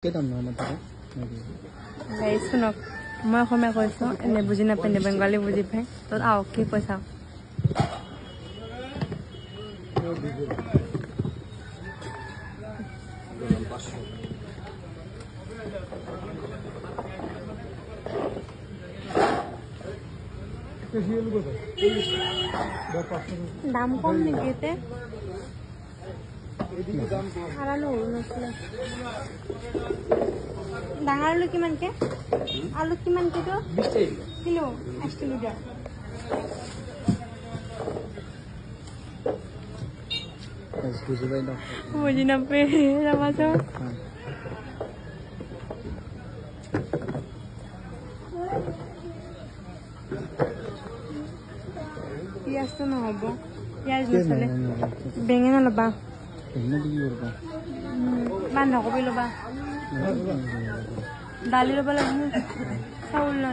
কেইটাম নাম তাতে শুনক মই অসমীয়া কৈছো এনে বুজি নাপায় বেংগলী বুজি পায় তো আও কি পইচা দাম কম নেকি এতে ডাঙৰ আলু কিমানকে আলু কিমানকে তো 20 কিলো 8 কিলো দিয়া বুজি নাপায় যাবাছো পিয়াজ তো নহব পিয়াজ নচলে বেঙেনা লবা বান্ধাকবি লবা দালি লব লাগিব চাউল